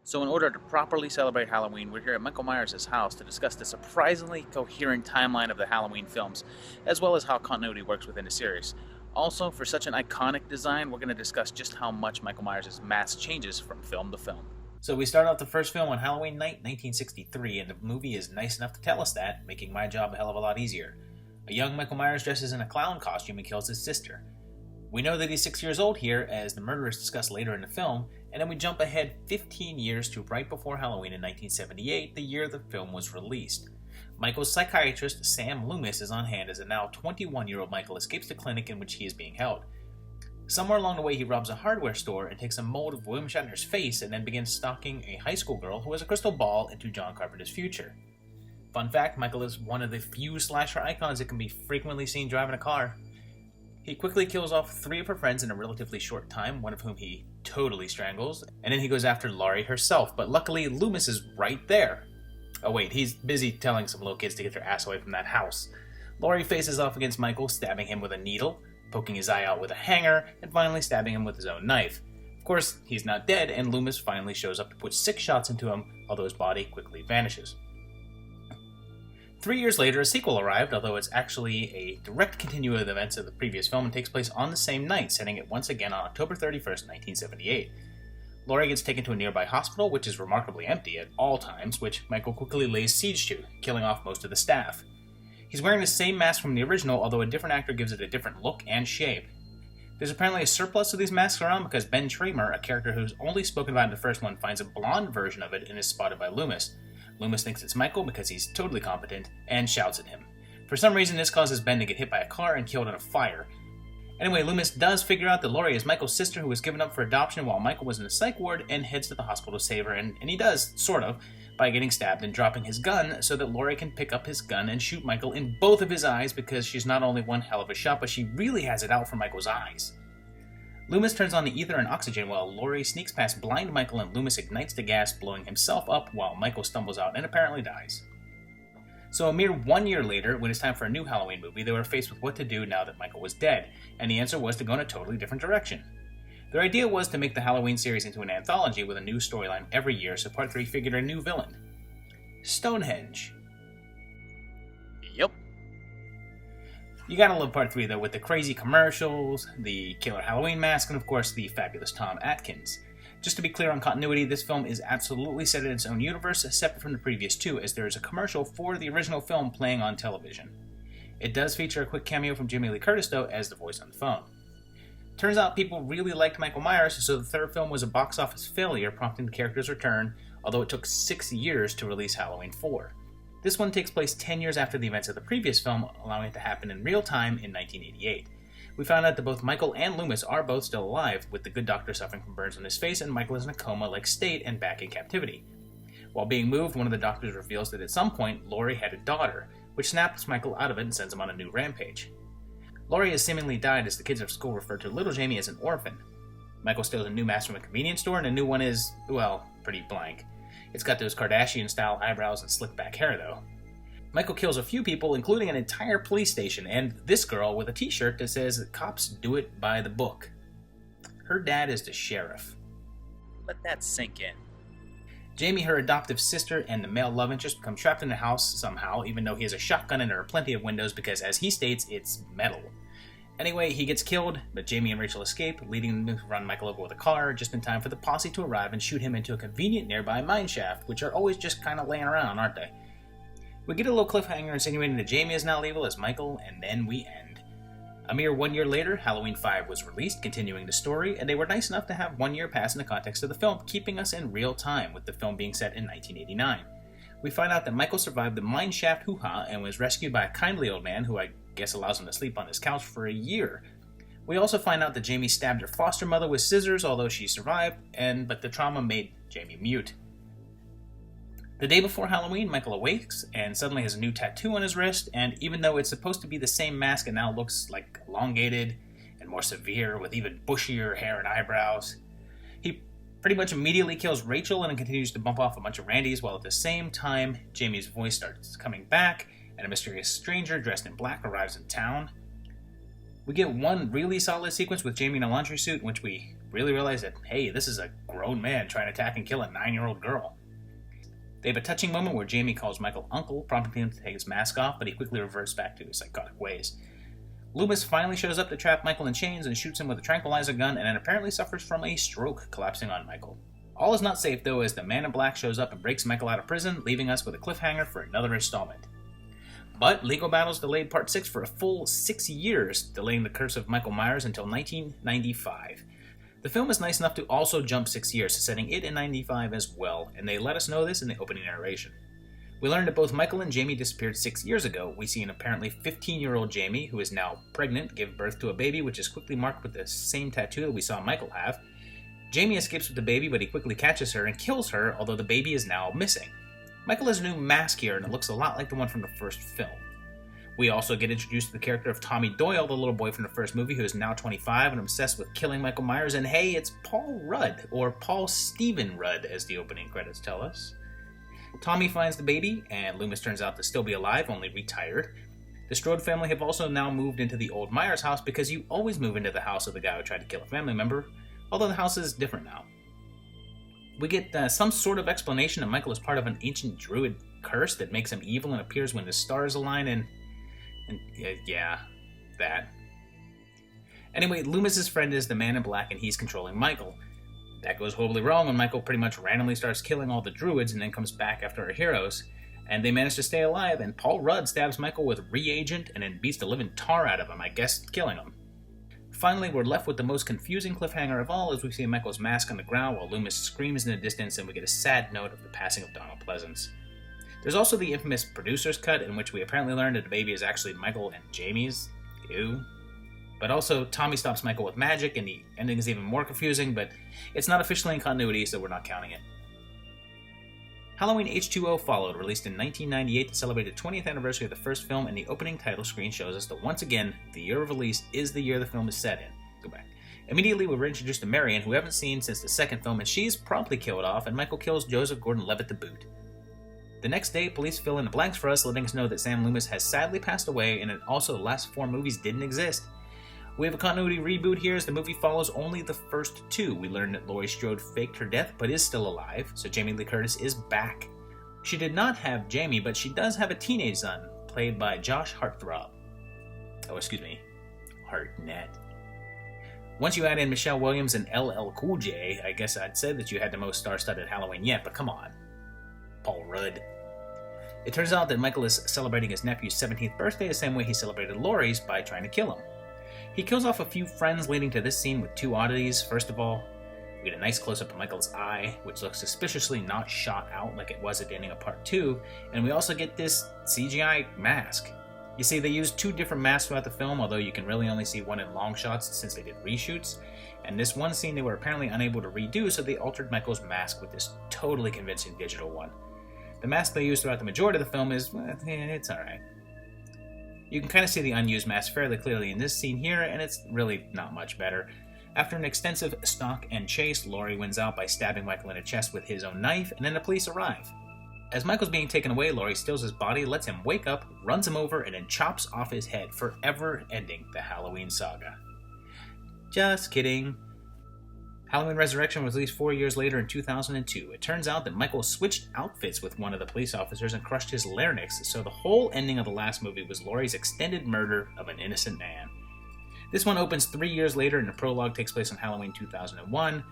So, in order to properly celebrate Halloween, we're here at Michael Myers' house to discuss the surprisingly coherent timeline of the Halloween films, as well as how continuity works within the series. Also, for such an iconic design, we're going to discuss just how much Michael Myers' mask changes from film to film. So we start off the first film on Halloween night, 1963, and the movie is nice enough to tell us that, making my job a hell of a lot easier. A young Michael Myers dresses in a clown costume and kills his sister. We know that he's 6 years old here, as the murder is discussed later in the film, and then we jump ahead 15 years to right before Halloween in 1978, the year the film was released. Michael's psychiatrist, Sam Loomis, is on hand as a now 21-year-old Michael escapes the clinic in which he is being held. Somewhere along the way, he robs a hardware store and takes a mold of William Shatner's face and then begins stalking a high school girl who has a crystal ball into John Carpenter's future. Fun fact, Michael is one of the few slasher icons that can be frequently seen driving a car. He quickly kills off 3 of her friends in a relatively short time, one of whom he totally strangles, and then he goes after Laurie herself, but luckily Loomis is right there. Oh wait, he's busy telling some little kids to get their ass away from that house. Laurie faces off against Michael, stabbing him with a needle, poking his eye out with a hanger, and finally stabbing him with his own knife. Of course, he's not dead, and Loomis finally shows up to put 6 shots into him, although his body quickly vanishes. 3 years later, a sequel arrived, although it's actually a direct continuation of the events of the previous film and takes place on the same night, setting it once again on October 31st, 1978. Laurie gets taken to a nearby hospital, which is remarkably empty at all times, which Michael quickly lays siege to, killing off most of the staff. He's wearing the same mask from the original, although a different actor gives it a different look and shape. There's apparently a surplus of these masks around because Ben Tramer, a character who's only spoken about in the first one, finds a blonde version of it and is spotted by Loomis. Loomis thinks it's Michael because he's totally competent and shouts at him. For some reason, this causes Ben to get hit by a car and killed in a fire. Anyway, Loomis does figure out that Laurie is Michael's sister who was given up for adoption while Michael was in a psych ward and heads to the hospital to save her, and he does, sort of, by getting stabbed and dropping his gun so that Laurie can pick up his gun and shoot Michael in both of his eyes because she's not only one hell of a shot, but she really has it out for Michael's eyes. Loomis turns on the ether and oxygen while Laurie sneaks past blind Michael and Loomis ignites the gas, blowing himself up while Michael stumbles out and apparently dies. So a mere 1 year later, when it's time for a new Halloween movie, they were faced with what to do now that Michael was dead, and the answer was to go in a totally different direction. Their idea was to make the Halloween series into an anthology with a new storyline every year, so Part 3 figured a new villain. Stonehenge. Yep. You gotta love Part 3 though, with the crazy commercials, the killer Halloween mask, and of course the fabulous Tom Atkins. Just to be clear on continuity, this film is absolutely set in its own universe, separate from the previous 2, as there is a commercial for the original film playing on television. It does feature a quick cameo from Jamie Lee Curtis though, as the voice on the phone. Turns out people really liked Michael Myers, so the third film was a box office failure, prompting the character's return, although it took 6 years to release Halloween 4. This one takes place 10 years after the events of the previous film, allowing it to happen in real time in 1988. We found out that both Michael and Loomis are both still alive, with the good doctor suffering from burns on his face and Michael is in a coma-like state and back in captivity. While being moved, one of the doctors reveals that at some point, Laurie had a daughter, which snaps Michael out of it and sends him on a new rampage. Laurie has seemingly died as the kids at school refer to little Jamie as an orphan. Michael steals a new mask from a convenience store and a new one is, well, pretty blank. It's got those Kardashian-style eyebrows and slick-back hair, though. Michael kills a few people, including an entire police station, and this girl with a t-shirt that says that cops do it by the book. Her dad is the sheriff. Let that sink in. Jamie, her adoptive sister, and the male love interest become trapped in the house somehow, even though he has a shotgun and there are plenty of windows because, as he states, it's metal. Anyway, he gets killed, but Jamie and Rachel escape, leading them to run Michael over with a car just in time for the posse to arrive and shoot him into a convenient nearby mine shaft, which are always just kind of laying around, aren't they? We get a little cliffhanger insinuating that Jamie is now evil as Michael, and then we end. A mere 1 year later, Halloween 5 was released, continuing the story, and they were nice enough to have 1 year pass in the context of the film, keeping us in real time, with the film being set in 1989. We find out that Michael survived the mine shaft hoo-ha and was rescued by a kindly old man who I guess allows him to sleep on his couch for a year. We also find out that Jamie stabbed her foster mother with scissors, although she survived, but the trauma made Jamie mute. The day before Halloween, Michael awakes and suddenly has a new tattoo on his wrist, and even though it's supposed to be the same mask, it now looks like elongated and more severe with even bushier hair and eyebrows. He pretty much immediately kills Rachel and then continues to bump off a bunch of Randys, while at the same time, Jamie's voice starts coming back and a mysterious stranger dressed in black arrives in town. We get one really solid sequence with Jamie in a laundry suit in which we really realize that, hey, this is a grown man trying to attack and kill a 9-year-old girl. They have a touching moment where Jamie calls Michael uncle, prompting him to take his mask off, but he quickly reverts back to his psychotic ways. Loomis finally shows up to trap Michael in chains and shoots him with a tranquilizer gun, and then apparently suffers from a stroke, collapsing on Michael. All is not safe, though, as the Man in Black shows up and breaks Michael out of prison, leaving us with a cliffhanger for another installment. But legal battles delayed Part 6 for a full 6 years, delaying the curse of Michael Myers until 1995. The film is nice enough to also jump 6 years, setting it in 95 as well, and they let us know this in the opening narration. We learned that both Michael and Jamie disappeared 6 years ago. We see an apparently 15-year-old Jamie, who is now pregnant, give birth to a baby, which is quickly marked with the same tattoo that we saw Michael have. Jamie escapes with the baby, but he quickly catches her and kills her, although the baby is now missing. Michael has a new mask here, and it looks a lot like the one from the first film. We also get introduced to the character of Tommy Doyle, the little boy from the first movie, who is now 25 and obsessed with killing Michael Myers, and hey, it's Paul Rudd, or Paul Stephen Rudd, as the opening credits tell us. Tommy finds the baby, and Loomis turns out to still be alive, only retired. The Strode family have also now moved into the old Myers house, because you always move into the house of the guy who tried to kill a family member, although the house is different now. We get some sort of explanation that Michael is part of an ancient druid curse that makes him evil and appears when the stars align, and yeah, that. Anyway, Loomis's friend is the Man in Black, and he's controlling Michael. That goes horribly wrong when Michael pretty much randomly starts killing all the druids and then comes back after our heroes, and they manage to stay alive, and Paul Rudd stabs Michael with reagent and then beats the living tar out of him, I guess killing him. Finally, we're left with the most confusing cliffhanger of all as we see Michael's mask on the ground while Loomis screams in the distance, and we get a sad note of the passing of Donald Pleasence. There's also the infamous producer's cut, in which we apparently learn that the baby is actually Michael and Jamie's. Ew. But also, Tommy stops Michael with magic, and the ending is even more confusing, but it's not officially in continuity, so we're not counting it. Halloween H2O followed, released in 1998 to celebrate the 20th anniversary of the first film, and the opening title screen shows us that once again, the year of release is the year the film is set in. Go back. Immediately, we were introduced to Marion, who we haven't seen since the second film, and she's promptly killed off, and Michael kills Joseph Gordon-Levitt to boot. The next day, police fill in the blanks for us, letting us know that Sam Loomis has sadly passed away, and that also the last 4 movies didn't exist. We have a continuity reboot here, as the movie follows only the first 2. We learn that Laurie Strode faked her death, but is still alive, so Jamie Lee Curtis is back. She did not have Jamie, but she does have a teenage son, played by Josh Hartnett. Once you add in Michelle Williams and LL Cool J, I guess I'd say that you had the most star-studded Halloween yet, but come on. Paul Rudd. It turns out that Michael is celebrating his nephew's 17th birthday the same way he celebrated Laurie's, by trying to kill him. He kills off a few friends, leading to this scene with 2 oddities. First of all, we get a nice close-up of Michael's eye, which looks suspiciously not shot out like it was at the ending of Part 2, and we also get this CGI mask. You see, they used 2 different masks throughout the film, although you can really only see one in long shots since they did reshoots, and this one scene they were apparently unable to redo, so they altered Michael's mask with this totally convincing digital one. The mask they use throughout the majority of the film is, it's alright. You can kind of see the unused mask fairly clearly in this scene here, and it's really not much better. After an extensive stalk and chase, Laurie wins out by stabbing Michael in the chest with his own knife, and then the police arrive. As Michael's being taken away, Laurie steals his body, lets him wake up, runs him over, and then chops off his head, forever ending the Halloween saga. Just kidding. Halloween Resurrection was released 4 years later in 2002. It turns out that Michael switched outfits with one of the police officers and crushed his larynx, so the whole ending of the last movie was Laurie's extended murder of an innocent man. This one opens 3 years later, and the prologue takes place on Halloween 2001.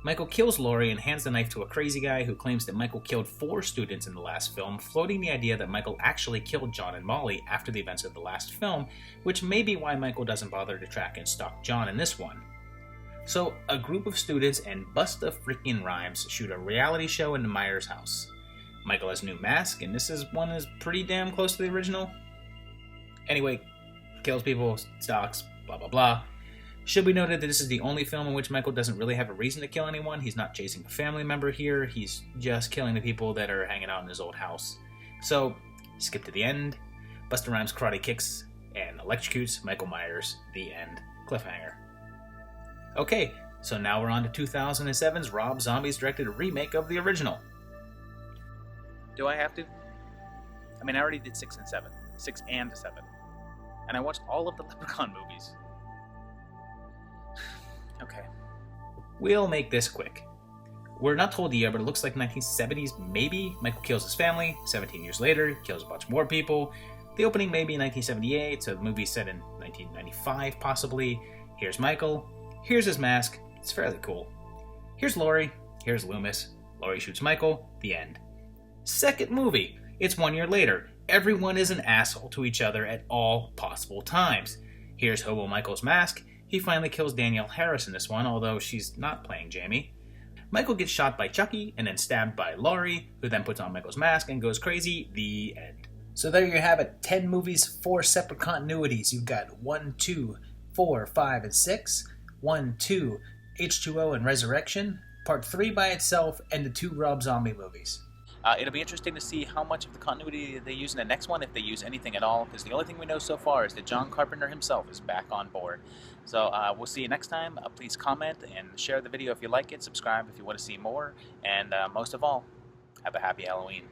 Michael kills Laurie and hands the knife to a crazy guy who claims that Michael killed 4 students in the last film, floating the idea that Michael actually killed John and Molly after the events of the last film, which may be why Michael doesn't bother to track and stalk John in this one. So, a group of students and Busta Freaking Rhymes shoot a reality show in the Myers house. Michael has a new mask, and this one is pretty damn close to the original. Anyway, kills people, stalks, blah blah blah. Should be noted that this is the only film in which Michael doesn't really have a reason to kill anyone. He's not chasing a family member here, he's just killing the people that are hanging out in his old house. So, skip to the end. Busta Rhymes karate kicks and electrocutes Michael Myers. The end. Cliffhanger. Okay, so now we're on to 2007's Rob Zombie's directed remake of the original. Do I have to? I mean, I already did 6 and 7. 6 and 7. And I watched all of the Leprechaun movies. Okay. We'll make this quick. We're not told the year, but it looks like 1970s, maybe. Michael kills his family. 17 years later, he kills a bunch more people. The opening may be 1978, so the movie's set in 1995, possibly. Here's Michael. Here's his mask. It's fairly cool. Here's Laurie. Here's Loomis. Laurie shoots Michael. The end. Second movie. It's 1 year later. Everyone is an asshole to each other at all possible times. Here's Hobo Michael's mask. He finally kills Danielle Harris in this one, although she's not playing Jamie. Michael gets shot by Chucky and then stabbed by Laurie, who then puts on Michael's mask and goes crazy. The end. So there you have it. 10 movies, 4 separate continuities. You've got 1, 2, 4, 5, and 6. 1, 2, H2O and Resurrection. Part 3 by itself, and the 2 Rob Zombie movies. It'll be interesting to see how much of the continuity they use in the next one, if they use anything at all, because the only thing we know so far is that John Carpenter himself is back on board. So we'll see you next time. Please comment and share the video if you like it, subscribe if you want to see more, and most of all, have a happy Halloween.